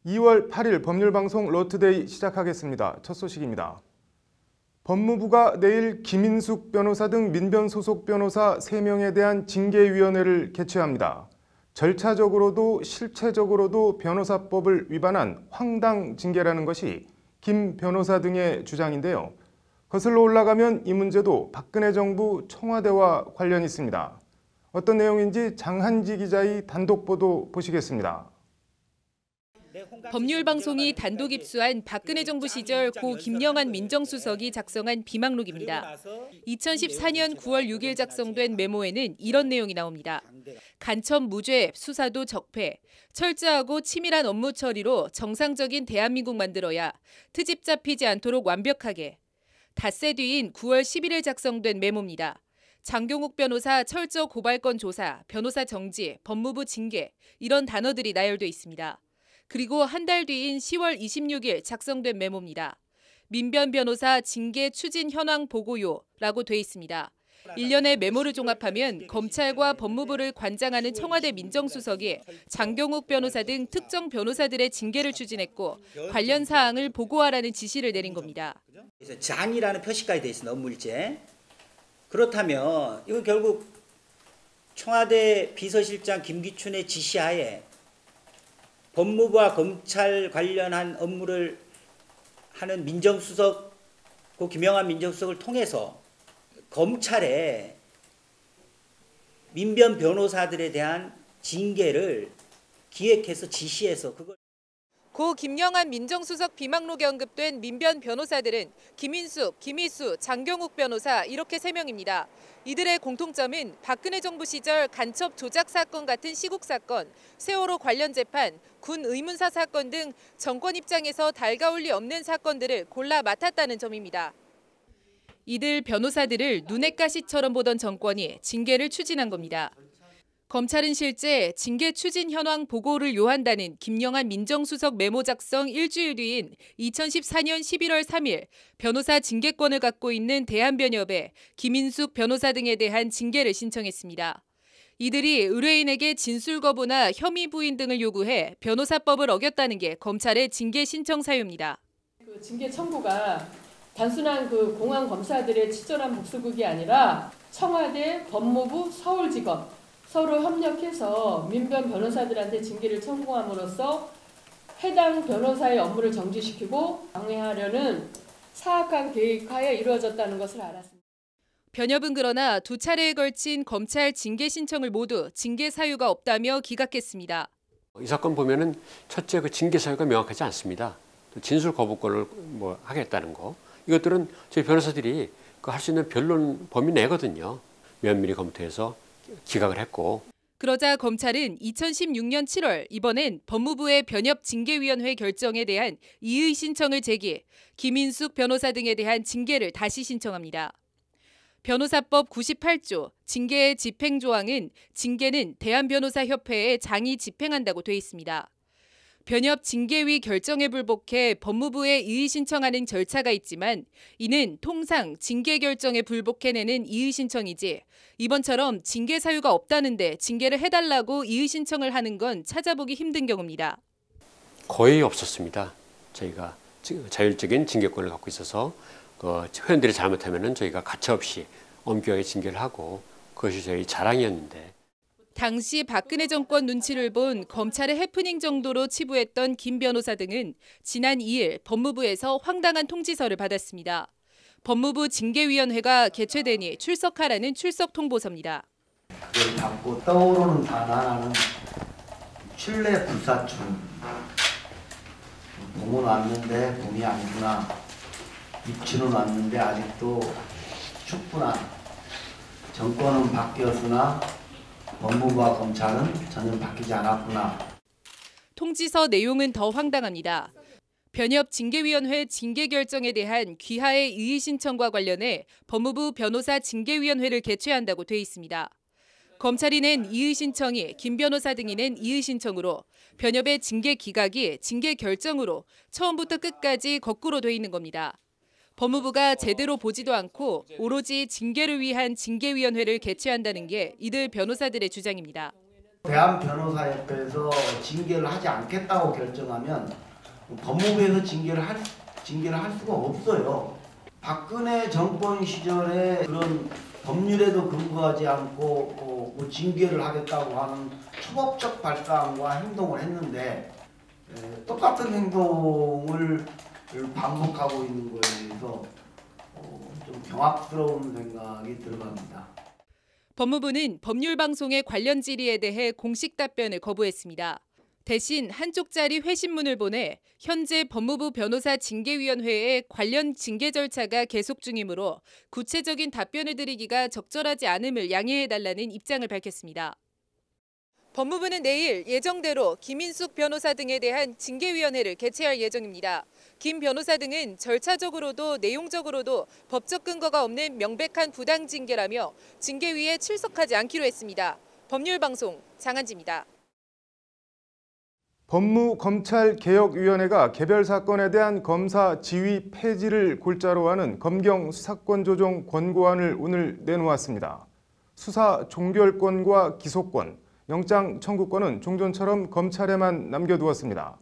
2월 8일 법률방송 로투데이 시작하겠습니다. 첫 소식입니다. 법무부가 내일 김인숙 변호사 등 민변 소속 변호사 3명에 대한 징계위원회를 개최합니다. 절차적으로도 실체적으로도 변호사법을 위반한 황당 징계라는 것이 김 변호사 등의 주장인데요. 거슬러 올라가면 이 문제도 박근혜 정부 청와대와 관련이 있습니다. 어떤 내용인지 장한지 기자의 단독 보도 보시겠습니다. 법률방송이 단독 입수한 박근혜 정부 시절 고 김영한 민정수석이 작성한 비망록입니다. 2014년 9월 6일 작성된 메모에는 이런 내용이 나옵니다. 간첩 무죄, 수사도 적폐, 철저하고 치밀한 업무 처리로 정상적인 대한민국 만들어야 트집 잡히지 않도록 완벽하게. 닷새 뒤인 9월 11일 작성된 메모입니다. 장경욱 변호사 철저 고발건 조사, 변호사 정지, 법무부 징계 이런 단어들이 나열돼 있습니다. 그리고 한 달 뒤인 10월 26일 작성된 메모입니다. 민변 변호사 징계 추진 현황 보고요라고 돼 있습니다. 1년의 메모를 종합하면 검찰과 법무부를 관장하는 청와대 민정수석이 장경욱 변호사 등 특정 변호사들의 징계를 추진했고 관련 사항을 보고하라는 지시를 내린 겁니다. 그래서 장이라는 표시까지 돼 있습니다. 업무일제. 그렇다면 이건 결국 청와대 비서실장 김기춘의 지시하에 법무부와 검찰 관련한 업무를 하는 민정수석, 고 김영한 민정수석을 통해서 검찰에 민변 변호사들에 대한 징계를 기획해서 지시해서 그걸 고 김영한 민정수석 비망록에 언급된 민변 변호사들은 김인숙, 김희수, 장경욱 변호사 이렇게 3명입니다. 이들의 공통점은 박근혜 정부 시절 간첩 조작 사건 같은 시국 사건, 세월호 관련 재판, 군 의문사 사건 등 정권 입장에서 달가울 리 없는 사건들을 골라 맡았다는 점입니다. 이들 변호사들을 눈엣 가시처럼 보던 정권이 징계를 추진한 겁니다. 검찰은 실제 징계 추진 현황 보고를 요한다는 김영한 민정수석 메모 작성 일주일 뒤인 2014년 11월 3일 변호사 징계권을 갖고 있는 대한변협에 김인숙 변호사 등에 대한 징계를 신청했습니다. 이들이 의뢰인에게 진술 거부나 혐의 부인 등을 요구해 변호사법을 어겼다는 게 검찰의 징계 신청 사유입니다. 징계 청구가 단순한 공안 검사들의 치졸한 복수극이 아니라 청와대, 법무부, 서울지검 서로 협력해서 민변 변호사들한테 징계를 청구함으로써 해당 변호사의 업무를 정지시키고 방해하려는 사악한 계획하에 이루어졌다는 것을 알았습니다. 변협은 그러나 2차례에 걸친 검찰 징계 신청을 모두 징계 사유가 없다며 기각했습니다. 이 사건 보면은 첫째 징계 사유가 명확하지 않습니다. 또 진술 거부권을 하겠다는 거. 이것들은 저희 변호사들이 할 수 있는 변론 범위 내거든요. 면밀히 검토해서 기각을 했고. 그러자 검찰은 2016년 7월 이번엔 법무부의 변협 징계위원회 결정에 대한 이의 신청을 제기, 김인숙 변호사 등에 대한 징계를 다시 신청합니다. 변호사법 98조 징계의 집행조항은 징계는 대한변호사협회에 장이 집행한다고 돼 있습니다. 변협 징계위 결정에 불복해 법무부에 이의 신청하는 절차가 있지만 이는 통상 징계 결정에 불복해내는 이의 신청이지 이번처럼 징계 사유가 없다는데 징계를 해달라고 이의 신청을 하는 건 찾아보기 힘든 경우입니다. 거의 없었습니다. 저희가 자율적인 징계권을 갖고 있어서 회원들이 잘못하면 저희가 가차없이 엄격하게 징계를 하고 그것이 저희 자랑이었는데 당시 박근혜 정권 눈치를 본 검찰의 해프닝 정도로 치부했던 김 변호사 등은 지난 2일 법무부에서 황당한 통지서를 받았습니다. 법무부 징계위원회가 개최되니 출석하라는 출석 통보서입니다. 이걸 받고 떠오르는 단어는 신뢰 불사춘. 봄은 왔는데 봄이 아니구나. 입추는 왔는데 아직도 춥구나. 정권은 바뀌었으나 법무부와 검찰은 전혀 바뀌지 않았구나. 통지서 내용은 더 황당합니다. 변협 징계위원회 징계 결정에 대한 귀하의 이의 신청과 관련해 법무부 변호사 징계위원회를 개최한다고 돼 있습니다. 검찰이 낸 이의 신청이 김 변호사 등이 낸 이의 신청으로 변협의 징계 기각이 징계 결정으로 처음부터 끝까지 거꾸로 돼 있는 겁니다. 법무부가 제대로 보지도 않고 오로지 징계를 위한 징계위원회를 개최한다는 게 이들 변호사들의 주장입니다. 대한변호사협회에서 징계를 하지 않겠다고 결정하면 법무부에서 징계를 할 수가 없어요. 박근혜 정권 시절에 그런 법률에도 근거하지 않고 징계를 하겠다고 하는 초법적 발상과 행동을 했는데 똑같은 행동을 반복하고 있는 거에 대해서 좀 경악스러운 생각이 들어갑니다. 법무부는 법률방송의 관련 질의에 대해 공식 답변을 거부했습니다. 대신 한쪽짜리 회신문을 보내 현재 법무부 변호사 징계위원회에 관련 징계 절차가 계속 중이므로 구체적인 답변을 드리기가 적절하지 않음을 양해해달라는 입장을 밝혔습니다. 법무부는 내일 예정대로 김인숙 변호사 등에 대한 징계위원회를 개최할 예정입니다. 김 변호사 등은 절차적으로도 내용적으로도 법적 근거가 없는 명백한 부당 징계라며 징계위에 출석하지 않기로 했습니다. 법률방송 장한지입니다. 법무검찰개혁위원회가 개별 사건에 대한 검사 지휘 폐지를 골자로 하는 검경 수사권 조정 권고안을 오늘 내놓았습니다. 수사 종결권과 기소권, 영장 청구권은 종전처럼 검찰에만 남겨두었습니다.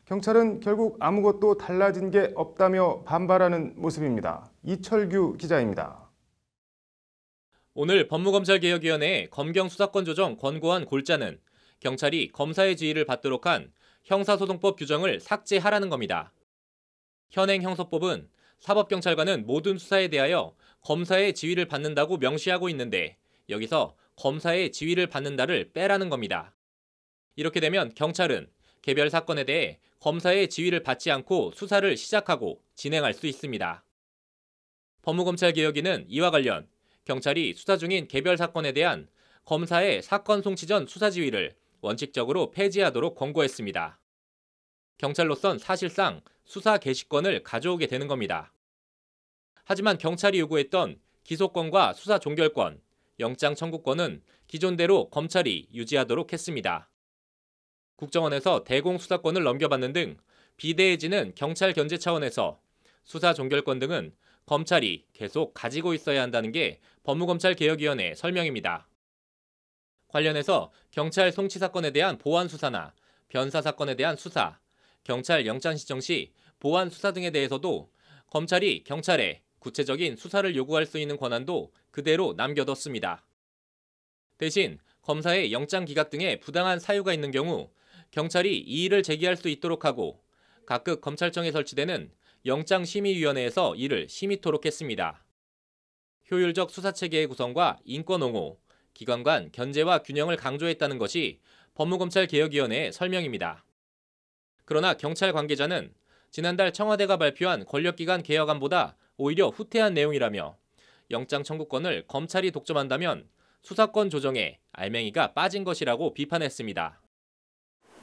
경찰은 결국 아무것도 달라진 게 없다며 반발하는 모습입니다. 이철규 기자입니다. 오늘 법무검찰개혁위원회의 검경 수사권 조정 권고안 골자는 경찰이 검사의 지휘를 받도록 한 형사소송법 규정을 삭제하라는 겁니다. 현행 형사법은 사법경찰관은 모든 수사에 대하여 검사의 지휘를 받는다고 명시하고 있는데 여기서 검사의 지휘를 받는다를 빼라는 겁니다. 이렇게 되면 경찰은 개별 사건에 대해 검사의 지휘를 받지 않고 수사를 시작하고 진행할 수 있습니다. 법무검찰개혁위는 이와 관련 경찰이 수사 중인 개별 사건에 대한 검사의 사건 송치 전 수사 지휘를 원칙적으로 폐지하도록 권고했습니다. 경찰로선 사실상 수사 개시권을 가져오게 되는 겁니다. 하지만 경찰이 요구했던 기소권과 수사 종결권, 영장 청구권은 기존대로 검찰이 유지하도록 했습니다. 국정원에서 대공수사권을 넘겨받는 등 비대해지는 경찰 견제 차원에서 수사 종결권 등은 검찰이 계속 가지고 있어야 한다는 게 법무검찰개혁위원회 설명입니다. 관련해서 경찰 송치 사건에 대한 보완 수사나 변사 사건에 대한 수사, 경찰 영장 신청 시 보완 수사 등에 대해서도 검찰이 경찰에 구체적인 수사를 요구할 수 있는 권한도 그대로 남겨뒀습니다. 대신 검사의 영장 기각 등의 부당한 사유가 있는 경우 경찰이 이의를 제기할 수 있도록 하고 각급 검찰청에 설치되는 영장심의위원회에서 이를 심의토록 했습니다. 효율적 수사체계의 구성과 인권 옹호, 기관 간 견제와 균형을 강조했다는 것이 법무검찰개혁위원회의 설명입니다. 그러나 경찰 관계자는 지난달 청와대가 발표한 권력기관 개혁안보다 오히려 후퇴한 내용이라며 영장 청구권을 검찰이 독점한다면 수사권 조정에 알맹이가 빠진 것이라고 비판했습니다.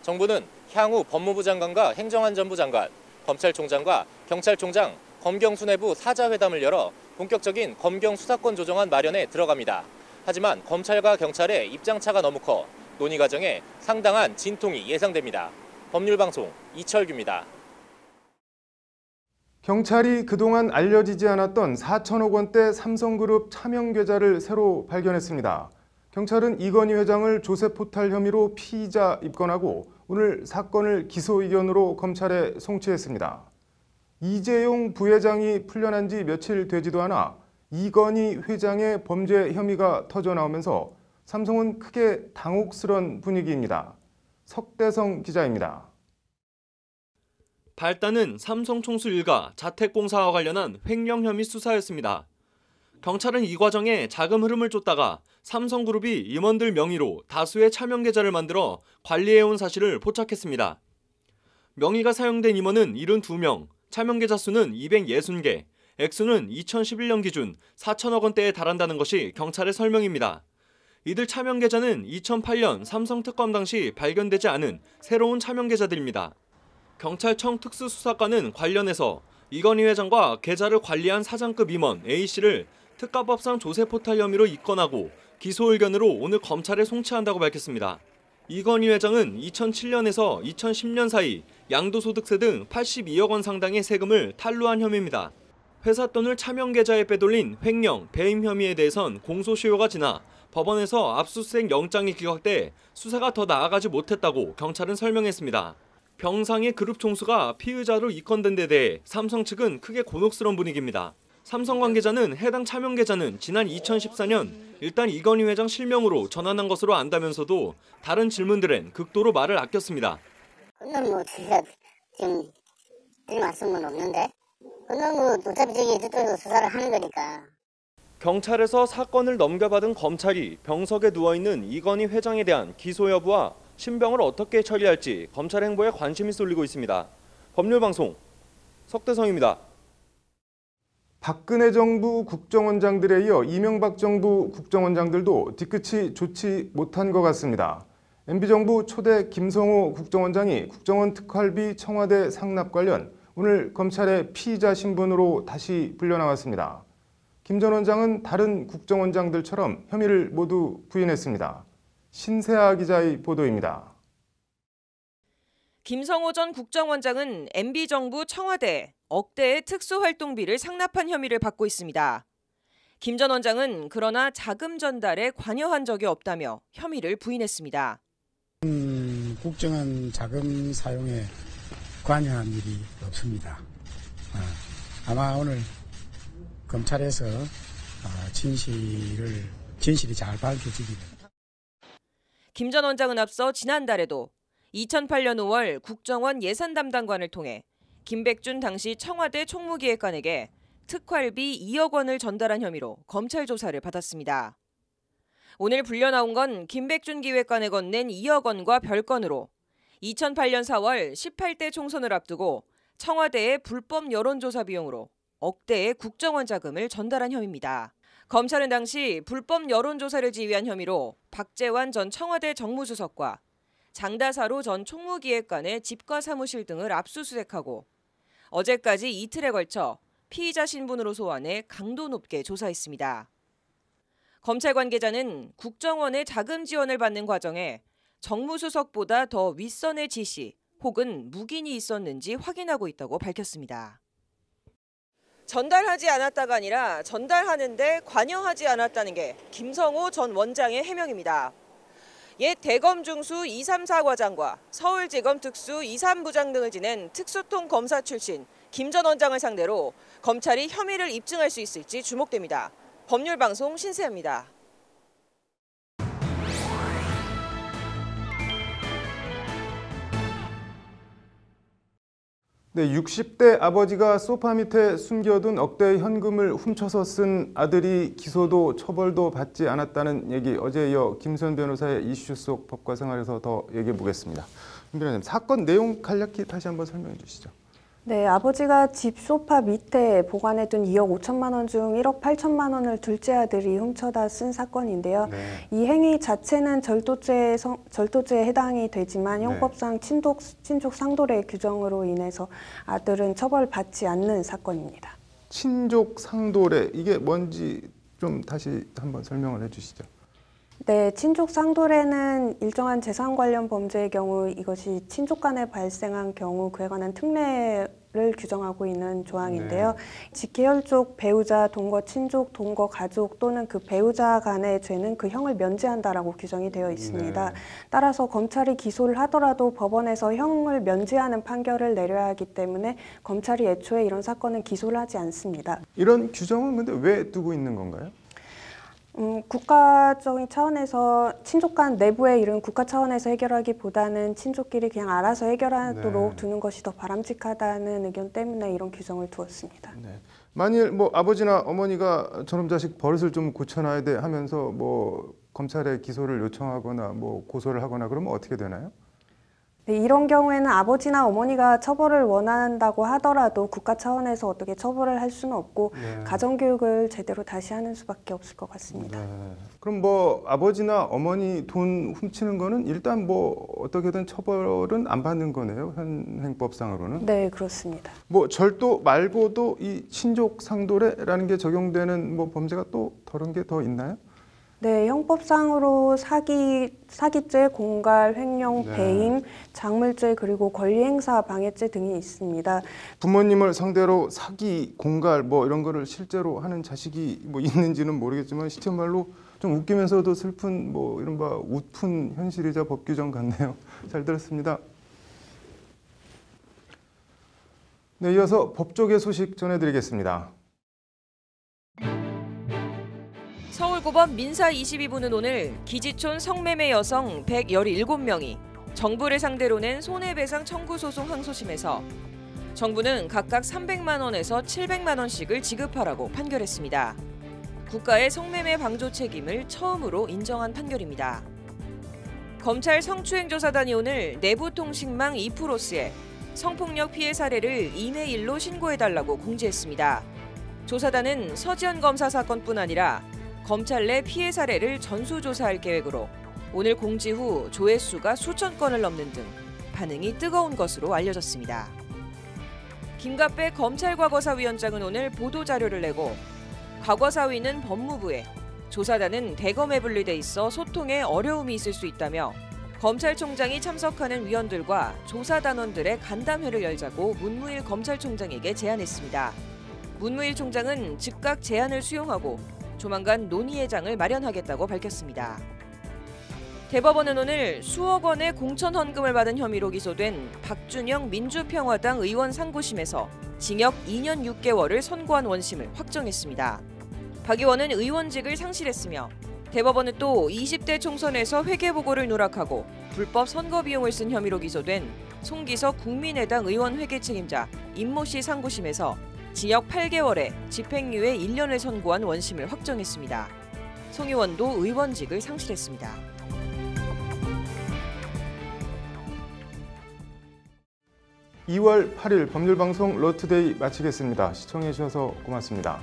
정부는 향후 법무부 장관과 행정안전부 장관, 검찰총장과 경찰총장, 검경수뇌부 사자회담을 열어 본격적인 검경 수사권 조정안 마련에 들어갑니다. 하지만 검찰과 경찰의 입장차가 너무 커 논의 과정에 상당한 진통이 예상됩니다. 법률방송 이철규입니다. 경찰이 그동안 알려지지 않았던 4천억 원대 삼성그룹 차명 계좌를 새로 발견했습니다. 경찰은 이건희 회장을 조세포탈 혐의로 피의자 입건하고 오늘 사건을 기소 의견으로 검찰에 송치했습니다. 이재용 부회장이 풀려난 지 며칠 되지도 않아 이건희 회장의 범죄 혐의가 터져나오면서 삼성은 크게 당혹스런 분위기입니다. 석대성 기자입니다. 발단은 삼성 총수 일가 자택공사와 관련한 횡령 혐의 수사였습니다. 경찰은 이 과정에 자금 흐름을 쫓다가 삼성그룹이 임원들 명의로 다수의 차명 계좌를 만들어 관리해온 사실을 포착했습니다. 명의가 사용된 임원은 72명, 차명 계좌 수는 260개, 액수는 2011년 기준 4천억 원대에 달한다는 것이 경찰의 설명입니다. 이들 차명 계좌는 2008년 삼성 특검 당시 발견되지 않은 새로운 차명 계좌들입니다. 경찰청 특수수사과는 관련해서 이건희 회장과 계좌를 관리한 사장급 임원 A씨를 특가법상 조세포탈 혐의로 입건하고 기소 의견으로 오늘 검찰에 송치한다고 밝혔습니다. 이건희 회장은 2007년에서 2010년 사이 양도소득세 등 82억 원 상당의 세금을 탈루한 혐의입니다. 회사 돈을 차명 계좌에 빼돌린 횡령, 배임 혐의에 대해선 공소시효가 지나 법원에서 압수수색 영장이 기각돼 수사가 더 나아가지 못했다고 경찰은 설명했습니다. 병상의 그룹 총수가 피의자로 입건된 데 대해 삼성 측은 크게 곤혹스러운 분위기입니다. 삼성 관계자는 해당 차명 계좌는 지난 2014년 일단 이건희 회장 실명으로 전환한 것으로 안다면서도 다른 질문들엔 극도로 말을 아꼈습니다. 그건 뭐 진짜 지금 드릴 말씀은 없는데 그건 뭐 어차피 저쪽에서 수사를 하는 거니까. 경찰에서 사건을 넘겨받은 검찰이 병석에 누워있는 이건희 회장에 대한 기소 여부와 신병을 어떻게 처리할지 검찰 행보에 관심이 쏠리고 있습니다. 법률방송 석대성입니다. 박근혜 정부 국정원장들에 이어 이명박 정부 국정원장들도 뒤끝이 좋지 못한 것 같습니다. MB정부 초대 김성호 국정원장이 국정원 특활비 청와대 상납 관련 오늘 검찰의 피의자 신분으로 다시 불려나왔습니다. 김 전 원장은 다른 국정원장들처럼 혐의를 모두 부인했습니다. 신세아 기자의 보도입니다. 김성호 전 국정원장은 MB정부 청와대 억대의 특수활동비를 상납한 혐의를 받고 있습니다. 김 전 원장은 그러나 자금 전달에 관여한 적이 없다며 혐의를 부인했습니다. 국정원 자금 사용에 관여한 일이 없습니다. 아마 오늘 검찰에서 진실이 잘 밝혀지기를. 김 전 원장은 앞서 지난달에도 2008년 5월 국정원 예산 담당관을 통해 김백준 당시 청와대 총무기획관에게 특활비 2억 원을 전달한 혐의로 검찰 조사를 받았습니다. 오늘 불려나온 건 김백준 기획관에 건넨 2억 원과 별건으로 2008년 4월 18대 총선을 앞두고 청와대의 불법 여론조사 비용으로 억대의 국정원 자금을 전달한 혐의입니다. 검찰은 당시 불법 여론조사를 지휘한 혐의로 박재완 전 청와대 정무수석과 장다사로 전 총무기획관의 집과 사무실 등을 압수수색하고 어제까지 이틀에 걸쳐 피의자 신분으로 소환해 강도 높게 조사했습니다. 검찰 관계자는 국정원의 자금 지원을 받는 과정에 정무수석보다 더 윗선의 지시 혹은 묵인이 있었는지 확인하고 있다고 밝혔습니다. 전달하지 않았다가 아니라 전달하는데 관여하지 않았다는 게 김성호 전 원장의 해명입니다. 옛 대검중수 234과장과 서울지검 특수 23부장 등을 지낸 특수통 검사 출신 김 전 원장을 상대로 검찰이 혐의를 입증할 수 있을지 주목됩니다. 법률방송 신세아입니다. 네, 60대 아버지가 소파 밑에 숨겨둔 억대의 현금을 훔쳐서 쓴 아들이 기소도 처벌도 받지 않았다는 얘기, 어제 이어 김수현 변호사의 이슈 속 법과 생활에서 더 얘기해 보겠습니다. 김 변호사님, 사건 내용 간략히 다시 한번 설명해 주시죠. 네, 아버지가 집 소파 밑에 보관해둔 2억 5천만 원 중 1억 8천만 원을 둘째 아들이 훔쳐다 쓴 사건인데요. 네. 이 행위 자체는 절도죄에 해당이 되지만 형법상 친족 상도례 규정으로 인해서 아들은 처벌받지 않는 사건입니다. 친족 상도례, 이게 뭔지 좀 다시 한번 설명을 해주시죠. 네, 친족 상도례는 일정한 재산 관련 범죄의 경우 이것이 친족 간에 발생한 경우 그에 관한 특례를 규정하고 있는 조항인데요. 직계혈족, 배우자, 동거 친족, 동거 가족 또는 그 배우자 간의 죄는 그 형을 면제한다라고 규정이 되어 있습니다. 따라서 검찰이 기소를 하더라도 법원에서 형을 면제하는 판결을 내려야 하기 때문에 검찰이 애초에 이런 사건은 기소를 하지 않습니다. 이런 규정은 근데 왜 두고 있는 건가요? 국가적인 차원에서 친족 간 내부의 일은 국가 차원에서 해결하기보다는 친족끼리 그냥 알아서 해결하도록 두는 것이 더 바람직하다는 의견 때문에 이런 규정을 두었습니다. 네. 만일 뭐 아버지나 어머니가 저놈 자식 버릇을 좀 고쳐놔야 돼 하면서 뭐 검찰에 기소를 요청하거나 뭐 고소를 하거나 그러면 어떻게 되나요? 네, 이런 경우에는 아버지나 어머니가 처벌을 원한다고 하더라도 국가 차원에서 어떻게 처벌을 할 수는 없고 가정교육을 제대로 다시 하는 수밖에 없을 것 같습니다. 그럼 뭐 아버지나 어머니 돈 훔치는 거는 일단 뭐 어떻게든 처벌은 안 받는 거네요, 현 행법상으로는? 네, 그렇습니다. 뭐 절도 말고도 이 친족 상도례라는 게 적용되는 뭐 범죄가 또 다른 게 더 있나요? 네, 형법상으로 사기죄, 공갈, 횡령, 네. 배임, 작물죄 그리고 권리행사 방해죄 등이 있습니다. 부모님을 상대로 사기, 공갈 뭐 이런 거를 실제로 하는 자식이 뭐 있는지는 모르겠지만 시체 말로 좀 웃기면서도 슬픈 뭐 이른바 웃픈 현실이자 법 규정 같네요. 잘 들었습니다. 네, 이어서 법조계 소식 전해드리겠습니다. 서울고법 민사 22부는 오늘 기지촌 성매매 여성 117명이 정부를 상대로 낸 손해배상 청구 소송 항소심에서 정부는 각각 300만 원에서 700만 원씩을 지급하라고 판결했습니다. 국가의 성매매 방조 책임을 처음으로 인정한 판결입니다. 검찰 성추행조사단이 오늘 내부통신망 이프로스에 성폭력 피해 사례를 이메일로 신고해달라고 공지했습니다. 조사단은 서지현 검사 사건뿐 아니라 검찰 내 피해 사례를 전수조사할 계획으로 오늘 공지 후 조회수가 수천 건을 넘는 등 반응이 뜨거운 것으로 알려졌습니다. 김갑배 검찰과거사위원장은 오늘 보도자료를 내고 과거사위는 법무부에, 조사단은 대검에 분리돼 있어 소통에 어려움이 있을 수 있다며 검찰총장이 참석하는 위원들과 조사단원들의 간담회를 열자고 문무일 검찰총장에게 제안했습니다. 문무일 총장은 즉각 제안을 수용하고 조만간 논의의 장을 마련하겠다고 밝혔습니다. 대법원은 오늘 수억 원의 공천 헌금을 받은 혐의로 기소된 박준영 민주평화당 의원 상고심에서 징역 2년 6개월을 선고한 원심을 확정했습니다. 박 의원은 의원직을 상실했으며 대법원은 또 20대 총선에서 회계보고를 누락하고 불법 선거 비용을 쓴 혐의로 기소된 송기석 국민의당 의원 회계 책임자 임모 씨 상고심에서 징역 8개월에 집행유예 1년을 선고한 원심을 확정했습니다. 송 의원도 의원직을 상실했습니다. (2월 8일) 법률방송 러투데이 마치겠습니다. 시청해 주셔서 고맙습니다.